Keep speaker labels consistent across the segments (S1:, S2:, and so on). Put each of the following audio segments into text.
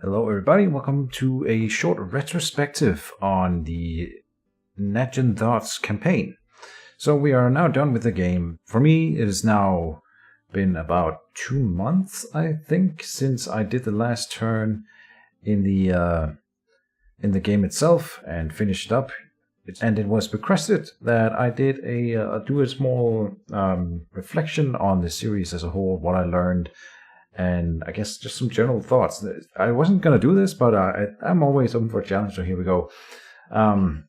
S1: Hello, everybody. Welcome to a short retrospective on the Keejchen Thoughts campaign. So we are now done with the game. For me, it has now been about 2 months, I think, since I did the last turn in the game itself and finished up. And it was requested that I did do a small reflection on the series as a whole, what I learned, and I guess just some general thoughts. I wasn't going to do this, but I'm always open for a challenge, so here we go. One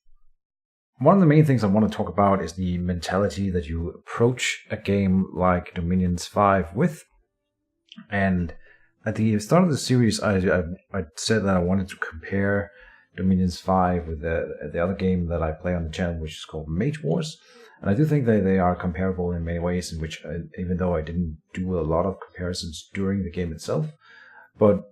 S1: of the main things I want to talk about is the mentality that you approach a game like Dominions 5 with. And at the start of the series, I said that I wanted to compare Dominions 5 with the other game that I play on the channel, which is called Mage Wars. And I do think that they are comparable in many ways, in which, even though I didn't do a lot of comparisons during the game itself. But,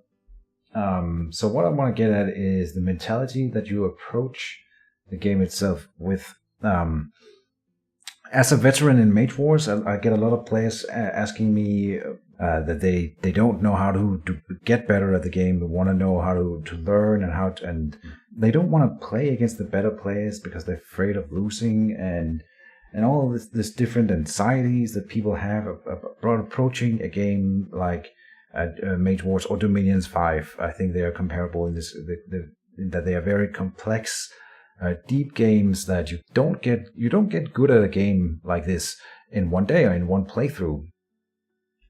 S1: so what I want to get at is the mentality that you approach the game itself with. As a veteran in Mage Wars, I get a lot of players asking me that they don't know how to get better at the game. They want to know how to learn and they don't want to play against the better players because they're afraid of losing and all of this different anxieties that people have about approaching a game like Mage Wars or Dominions 5. I think they are comparable in this, in that they are very complex, deep games that you don't get good at a game like this in one day or in one playthrough.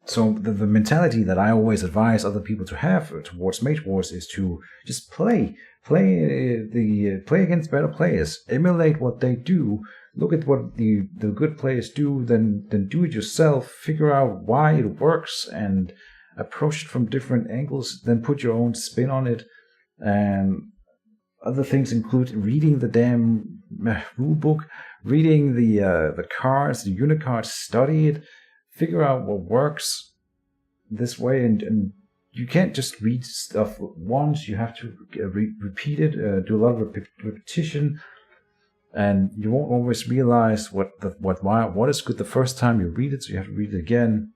S1: So the mentality that I always advise other people to have towards Mage Wars is to just play against better players, emulate what they do. Look at what the good players do, then do it yourself, figure out why it works, and approach it from different angles, then put your own spin on it. And other things include reading the damn rule book, reading the cards, the unit cards, study it, figure out what works this way, and you can't just read stuff once, you have to repeat it, do a lot of repetition. And you won't always realize what is good the first time you read it, so you have to read it again.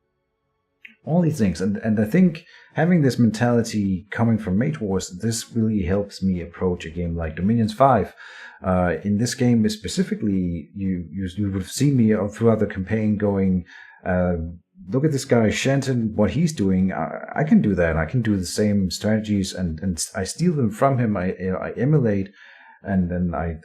S1: All these things, and I think having this mentality coming from Mage Wars, this really helps me approach a game like Dominions 5. In this game specifically, you would have seen me throughout the campaign going, look at this guy Shanton, what he's doing. I can do that. I can do the same strategies, and I steal them from him. I emulate, and then I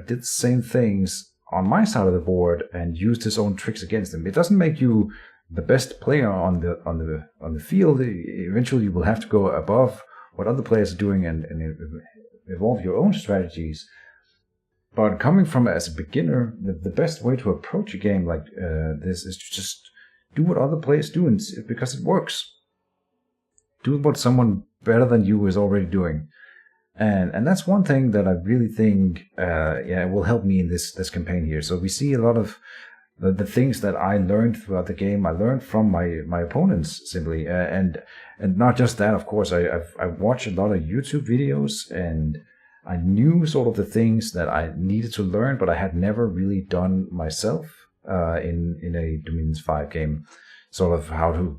S1: did the same things on my side of the board and used his own tricks against him. It doesn't make you the best player on the field. Eventually, you will have to go above what other players are doing and evolve your own strategies. But coming from as a beginner, the best way to approach a game like this is to just do what other players do, because it works. Do what someone better than you is already doing. And that's one thing that I really think will help me in this campaign here. So we see a lot of the things that I learned throughout the game. I learned from my opponents simply, and not just that. Of course, I watched a lot of YouTube videos, and I knew sort of the things that I needed to learn, but I had never really done myself in a Dominions 5 game. Sort of how to.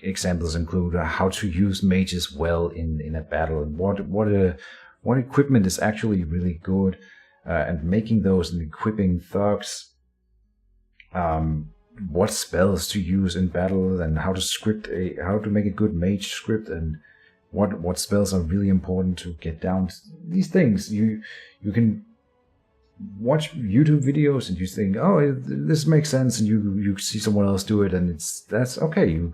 S1: Examples include how to use mages well in a battle, and what equipment is actually really good, and making those and equipping thugs, what spells to use in battle, and how to make a good mage script, and what spells are really important to get down. These things you can watch YouTube videos and you think, oh, this makes sense, and you see someone else do it, and that's okay. You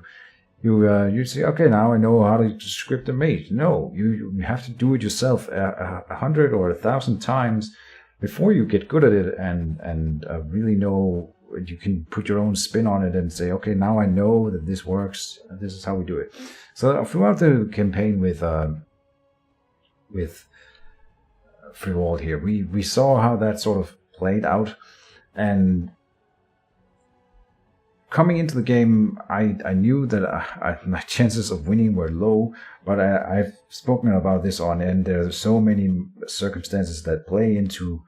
S1: say, okay, now I know how to script a mage. No, you have to do it yourself 100 or 1,000 times before you get good at it and really know. You can put your own spin on it and say, okay, now I know that this works. This is how we do it. So throughout the campaign with Friwald here, we saw how that sort of played out, and coming into the game, I knew that my chances of winning were low, but I've spoken about this on end. There are so many circumstances that play into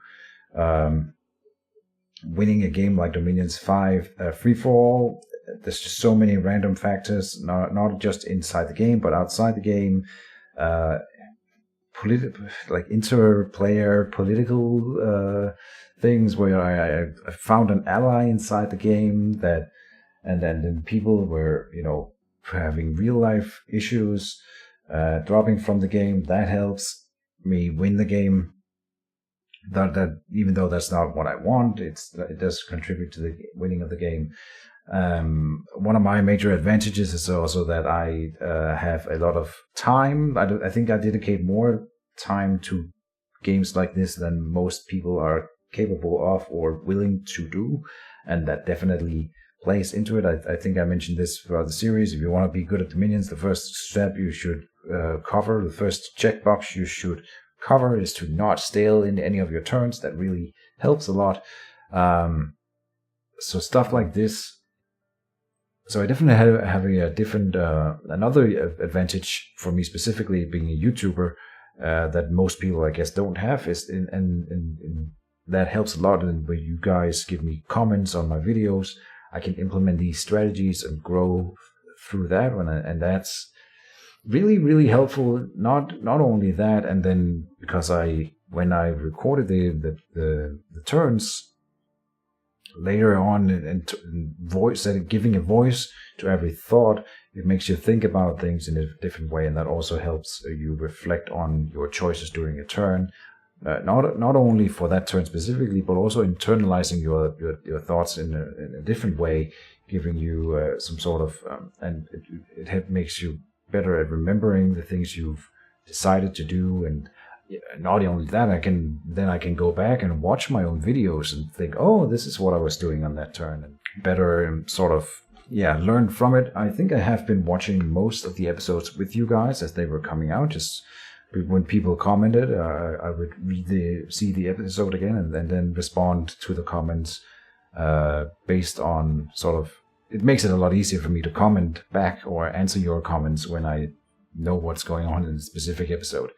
S1: winning a game like Dominions 5. Free for all, there's just so many random factors, not just inside the game, but outside the game. like interplayer political things where I found an ally inside the game that, and then people were, having real life issues, dropping from the game. That helps me win the game. That even though that's not what I want, it does contribute to the winning of the game. One of my major advantages is also that I have a lot of time. I think I dedicate more time to games like this than most people are capable of or willing to do, and that definitely plays into it. I think I mentioned this throughout the series. If you want to be good at the minions, the first step you should cover, the first checkbox you should cover is to not stale in any of your turns. That really helps a lot. So stuff like this. So I definitely have a different, another advantage for me specifically being a YouTuber that most people, I guess, don't have is, and that helps a lot. And when you guys give me comments on my videos, I can implement these strategies and grow through that one, and that's really, really helpful. Not only that, and then because when I recorded the turns later on and voice, giving a voice to every thought, it makes you think about things in a different way, and that also helps you reflect on your choices during a turn. Not only for that turn specifically, but also internalizing your thoughts in a different way, giving you some sort of and it makes you better at remembering the things you've decided to do. And not only that, I can go back and watch my own videos and think, oh, this is what I was doing on that turn, and better sort of learn from it. I think I have been watching most of the episodes with you guys as they were coming out. Just when people commented, I would see the episode again and then respond to the comments based on sort of. It makes it a lot easier for me to comment back or answer your comments when I know what's going on in a specific episode.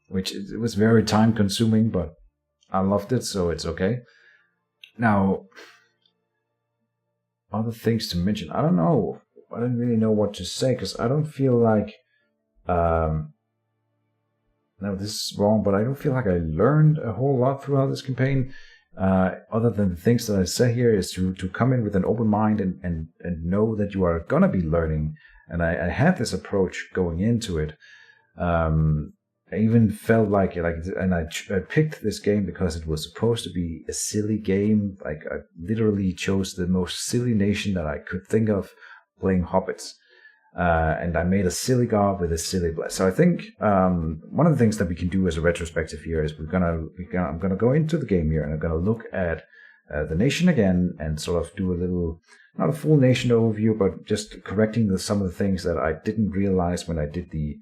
S1: Which it was very time consuming, but I loved it, so it's okay. Now, other things to mention. I don't know. I don't really know what to say because I don't feel like. No, this is wrong, but I don't feel like I learned a whole lot throughout this campaign. Other than the things that I say here is to come in with an open mind and know that you are gonna be learning. And I had this approach going into it. I even felt like and I picked this game because it was supposed to be a silly game. Like I literally chose the most silly nation that I could think of, playing hobbits. And I made a silly god with a silly blast. So I think one of the things that we can do as a retrospective here is I'm gonna go into the game here and I'm gonna look at the nation again and sort of do a little, not a full nation overview, but just correcting some of the things that I didn't realize when I did the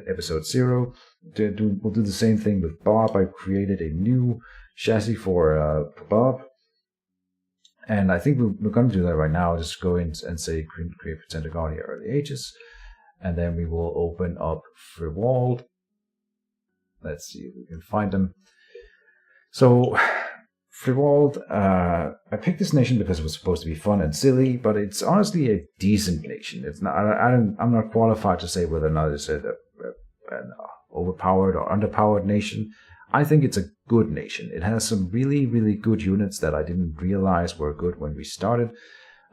S1: episode 0. We'll do the same thing with Bob. I created a new chassis for Bob. And I think we're going to do that right now. Just go in and say create pretend god here early ages. And then we will open up Friwald. Let's see if we can find them. So Friwald, I picked this nation because it was supposed to be fun and silly, but it's honestly a decent nation. It's not. I'm not qualified to say whether or not it's an overpowered or underpowered nation. I think it's a good nation. It has some really, really good units that I didn't realize were good when we started.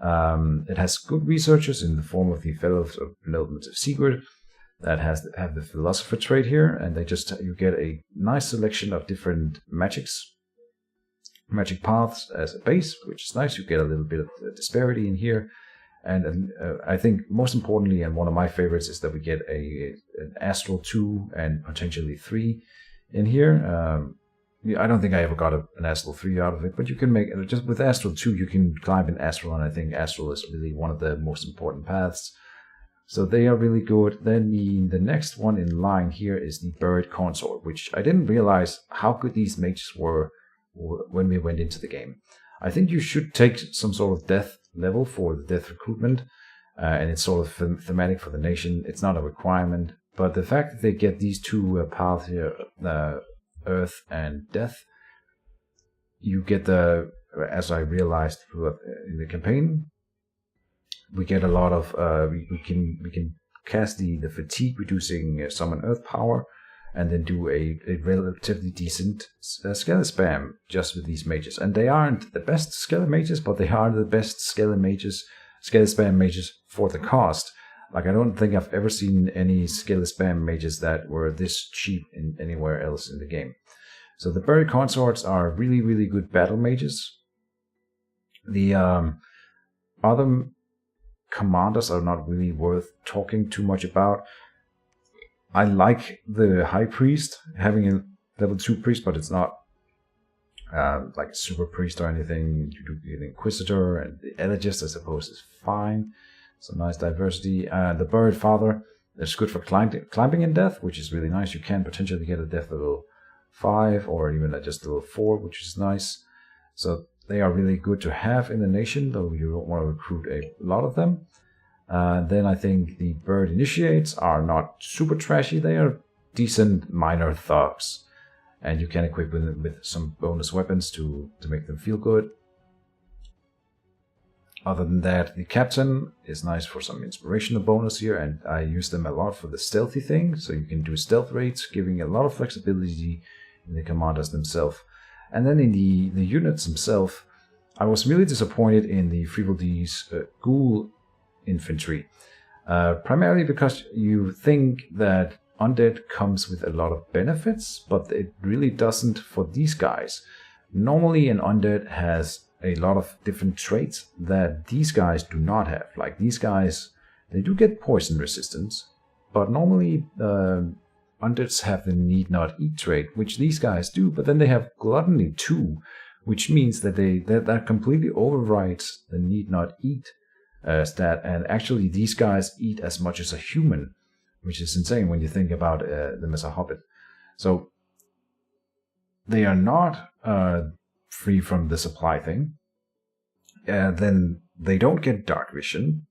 S1: It has good researchers in the form of the Fellows of Benevolence of Sigurd that have the philosopher trait here, and you get a nice selection of different magic paths as a base, which is nice. You get a little bit of disparity in here. And I think most importantly, and one of my favorites, is that we get an Astral 2 and potentially 3 in here. I don't think I ever got an Astral 3 out of it, but you can make it just with Astral 2, you can climb in Astral, and I think Astral is really one of the most important paths. So they are really good. Then the next one in line here is the Buried Consort, which I didn't realize how good these mages were when we went into the game. I think you should take some sort of death level for the death recruitment, and it's sort of thematic for the nation. It's not a requirement, but the fact that they get these two paths here, Earth and Death, you get as I realized in the campaign, we get a lot of we can cast the fatigue reducing summon earth power, and then do a relatively decent Skelet spam just with these mages. And they aren't the best Skelet mages, but they are the best Skelet spam mages for the cost. Like, I don't think I've ever seen any Skelet spam mages that were this cheap in anywhere else in the game. So the Buried Consorts are really, really good battle mages. The other commanders are not really worth talking too much about. I like the High Priest, having a level 2 priest, but it's not like a super priest or anything. You do get an Inquisitor, and the Elegist, I suppose, is fine. So nice diversity. The Buried Father is good for climbing in death, which is really nice. You can potentially get a death level 5 or even just level 4, which is nice. So they are really good to have in the nation, though you don't want to recruit a lot of them. Then I think the Bird Initiates are not super trashy. They are decent minor thugs, and you can equip them with some bonus weapons to make them feel good. Other than that, the Captain is nice for some inspirational bonus here, and I use them a lot for the stealthy thing, so you can do stealth raids, giving a lot of flexibility in the commanders themselves. And then in the units themselves, I was really disappointed in the Friwald's Ghoul infantry. Primarily because you think that undead comes with a lot of benefits, but it really doesn't for these guys. Normally an undead has a lot of different traits that these guys do not have. Like, these guys, they do get poison resistance, but normally undeads have the need not eat trait, which these guys do, but then they have gluttony too, which means that that completely overrides the need not eat stat, and actually these guys eat as much as a human, which is insane when you think about them as a hobbit. So they are not free from the supply thing. Then they don't get dark vision,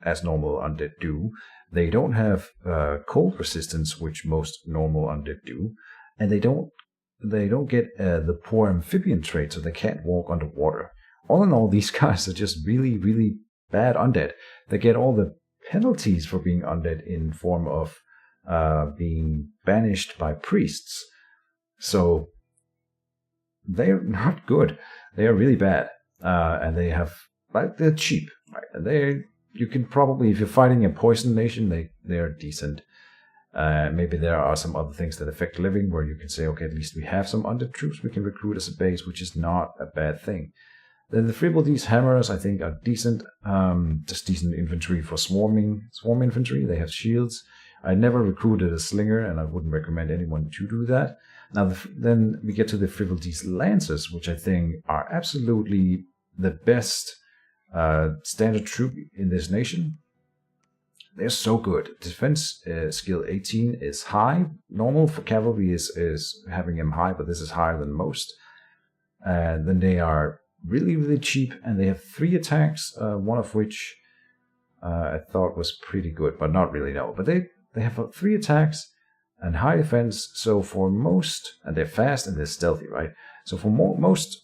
S1: as normal undead do. They don't have cold resistance, which most normal undead do, and they don't get the poor amphibian trait, so they can't walk underwater. All in all, these guys are just really, really bad undead. They get all the penalties for being undead in form of being banished by priests. So they're not good. They are really bad, and they're cheap. Right? And you can probably, if you're fighting a poison nation, they're decent. Maybe there are some other things that affect living where you can say, okay, at least we have some undead troops we can recruit as a base, which is not a bad thing. Then the Friwald's hammers, I think, are decent. Just decent infantry for swarm infantry. They have shields. I never recruited a slinger, and I wouldn't recommend anyone to do that. Now, then we get to the Friwald's lancers, which I think are absolutely the best standard troop in this nation. They're so good. Defense skill 18 is high. Normal for cavalry is having them high, but this is higher than most. And then they are really, really cheap, and they have 3 attacks, one of which I thought was pretty good, but not really, no. But they have 3 attacks and high defense, so for most, and they're fast and they're stealthy, right? So for most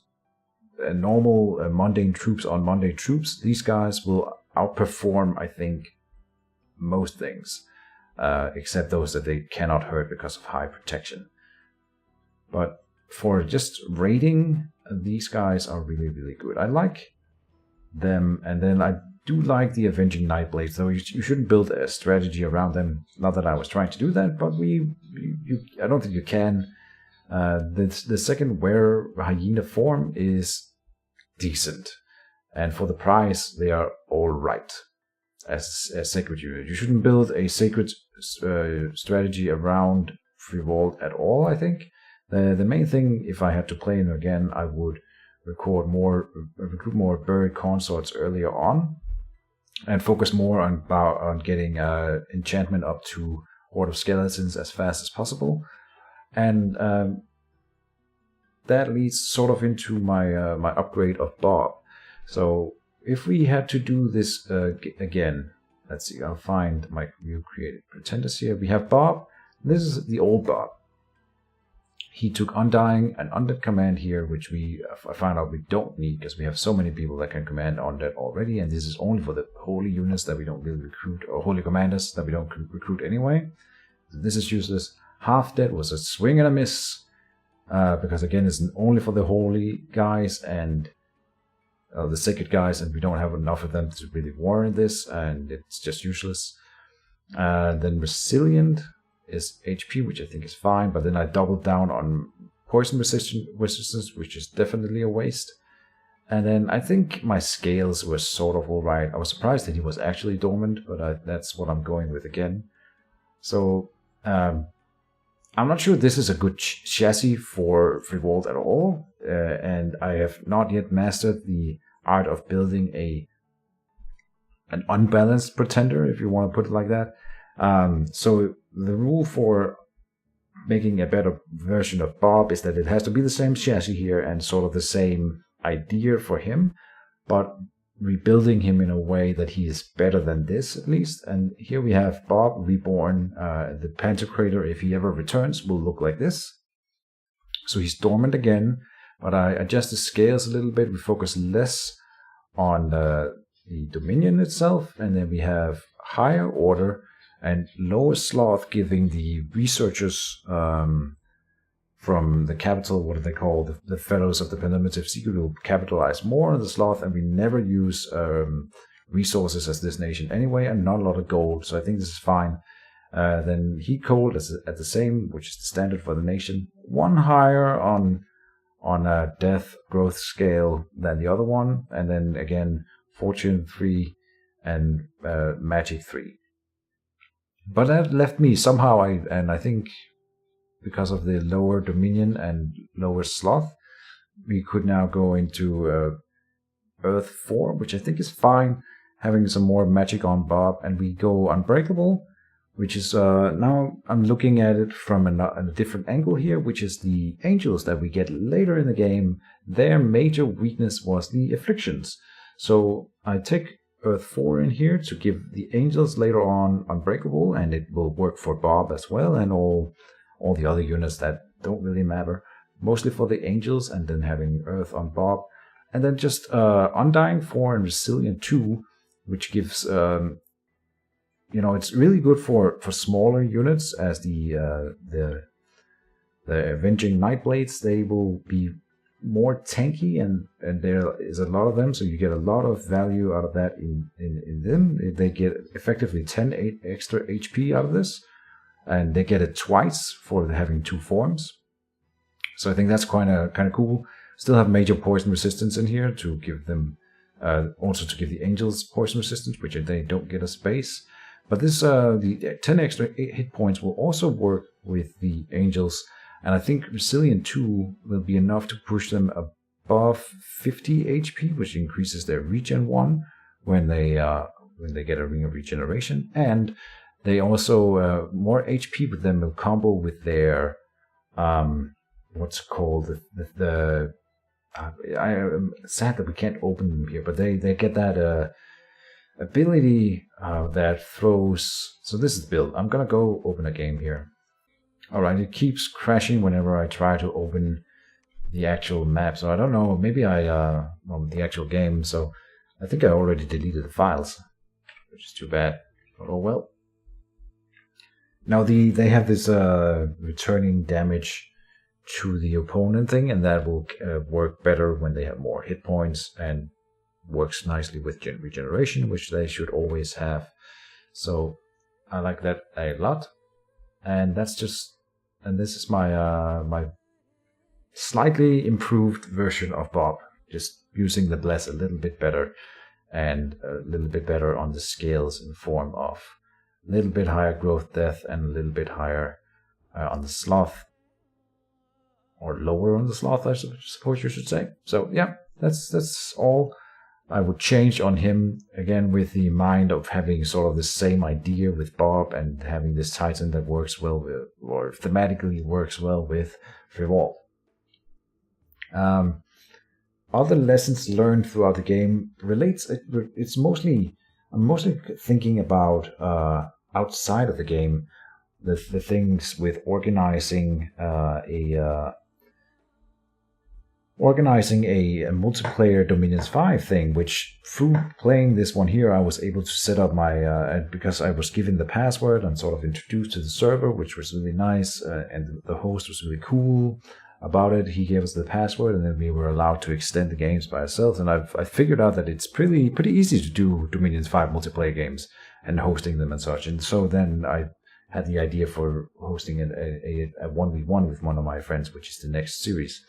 S1: normal mundane troops on mundane troops, these guys will outperform, I think, most things, except those that they cannot hurt because of high protection. But for just raiding, these guys are really, really good. I like them, and then I do like the Avenging Nightblades, though you shouldn't build a strategy around them. Not that I was trying to do that, but I don't think you can. The second Were Hyena form is decent, and for the price, they are all right. As a sacred unit, you shouldn't build a sacred strategy around Friwald at all. I think the main thing, if I had to play them again, I would recruit more Buried Consorts earlier on, and focus more on getting enchantment up to Horde of Skeletons as fast as possible. And that leads sort of into my my upgrade of Bob. So if we had to do this again, let's see, I'll find my new created pretenders here. We have Bob. This is the old Bob. he took Undying and Undead Command here, which I found out we don't need because we have so many people that can command Undead already, and this is only for the holy units that we don't really recruit, or holy commanders that we don't recruit anyway. So this is useless. Half Dead was a swing and a miss, because again, it's only for the holy guys and the sacred guys, and we don't have enough of them to really warrant this, and it's just useless. Then Resilient is HP, which I think is fine, but then I doubled down on poison resistance, which is definitely a waste. And then I think my scales were sort of alright. I was surprised that he was actually dormant, but that's what I'm going with again. So I'm not sure this is a good chassis for Friwald at all, and I have not yet mastered the art of building an unbalanced pretender, if you want to put it like that. So the rule for making a better version of Bob is that it has to be the same chassis here and sort of the same idea for him, but rebuilding him in a way that he is better than this, at least. And here we have Bob reborn. The Pantocrator, if he ever returns, will look like this. So he's dormant again, but I adjust the scales a little bit. We focus less on the Dominion itself, and then we have higher order and lower sloth, giving the researchers from the capital, what do they call, the fellows of the Primitive Secret, will capitalize more on the sloth, and we never use resources as this nation anyway, and not a lot of gold, so I think this is fine. Then heat cold is at the same, which is the standard for the nation, one higher on a death growth scale than the other one, and then again fortune 3 and magic 3. But that left me somehow, I think because of the lower Dominion and lower Sloth, we could now go into Earth 4, which I think is fine, having some more magic on Bob, and we go Unbreakable, which is, now I'm looking at it from a different angle here, which is the angels that we get later in the game. Their major weakness was the afflictions. So I take Earth 4 in here to give the angels later on Unbreakable, and it will work for Bob as well, and all the other units that don't really matter. Mostly for the angels, and then having Earth on Bob. And then just Undying 4 and Resilient 2, which gives, it's really good for smaller units, as the Avenging Nightblades, they will be more tanky, and there is a lot of them, so you get a lot of value out of that in them. They get effectively 10 extra HP out of this, and they get it twice for having 2 forms. So I think that's kind of cool. Still have major poison resistance in here to give them, also to give the angels poison resistance, which they don't get a space. But this, the 10 extra hit points will also work with the angels. And I think Resilient 2 will be enough to push them above 50 HP, which increases their regen 1 when they get a Ring of Regeneration. And they also, more HP with them will combo with their, what's it called? I'm sad that we can't open them here, but they get that ability that throws. So this is the build. I'm gonna go open a game here. Alright, it keeps crashing whenever I try to open the actual map, so I don't know, maybe the actual game, so I think I already deleted the files, which is too bad, but oh well. Now they have this returning damage to the opponent thing, and that will work better when they have more hit points, and works nicely with regeneration, which they should always have. So I like that a lot, and this is my my slightly improved version of Bob, just using the bless a little bit better, and a little bit better on the scales in form of a little bit higher growth death and a little bit higher on the sloth, or lower on the sloth, I suppose you should say. So yeah, that's all I would change on him, again with the mind of having sort of the same idea with Bob, and having this Titan that works well with, or thematically works well with Friwald. Other lessons learned throughout the game I'm mostly thinking about outside of the game. the things with organizing a multiplayer Dominions 5 thing, which through playing this one here, I was able to set up my, because I was given the password and sort of introduced to the server, which was really nice, and the host was really cool about it. He gave us the password, and then we were allowed to extend the games by ourselves, and I figured out that it's pretty easy to do Dominions 5 multiplayer games and hosting them and such, and so then I had the idea for hosting a 1v1 with one of my friends, which is the next series.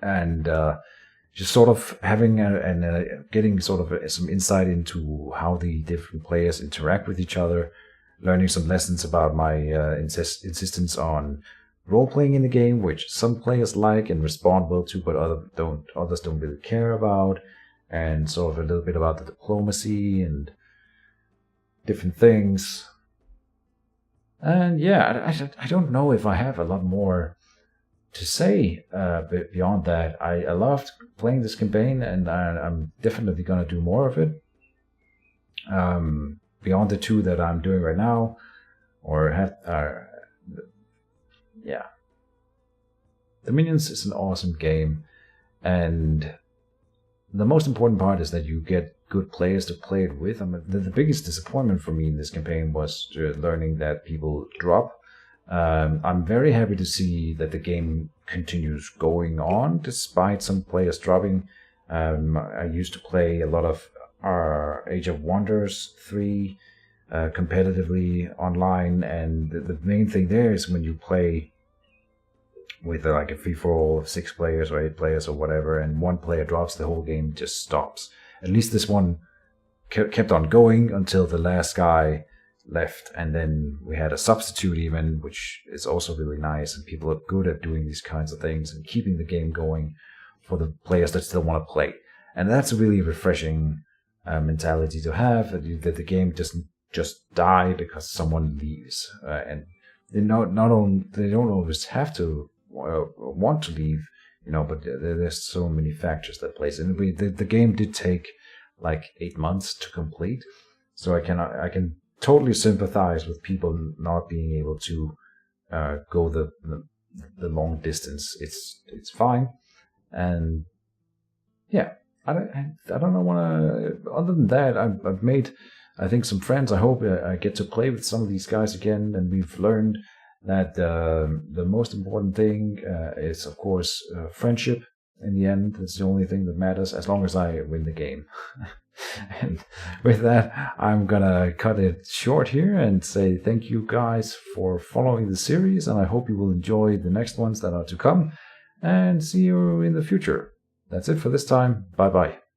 S1: And just sort of having getting sort of some insight into how the different players interact with each other, learning some lessons about my insistence on role-playing in the game, which some players like and respond well to, but others don't really care about, and sort of a little bit about the diplomacy and different things. And yeah, I don't know if I have a lot more to say beyond that. I loved playing this campaign, and I'm definitely going to do more of it. Beyond the 2 that I'm doing right now, yeah. Dominions is an awesome game, and the most important part is that you get good players to play it with. The biggest disappointment for me in this campaign was learning that people drop. I'm very happy to see that the game continues going on despite some players dropping. I used to play a lot of Age of Wonders 3 competitively online, and the main thing there is when you play with like a free-for-all of 6 players or 8 players or whatever, and one player drops, the whole game just stops. At least this one kept on going until the last guy left, and then we had a substitute even, which is also really nice, and people are good at doing these kinds of things and keeping the game going for the players that still want to play. And that's a really refreshing mentality to have, that the game doesn't just die because someone leaves, and they don't always have to want to leave, but there's so many factors that plays in. The game did take like 8 months to complete, so I can totally sympathize with people not being able to go the long distance. It's fine, and yeah, I don't know what. Other than that, I've made, I think, some friends. I hope I get to play with some of these guys again, and we've learned that the most important thing is, of course, friendship. In the end, it's the only thing that matters, as long as I win the game. And with that, I'm gonna cut it short here and say thank you guys for following the series, and I hope you will enjoy the next ones that are to come, and see you in the future. That's it for this time. Bye bye.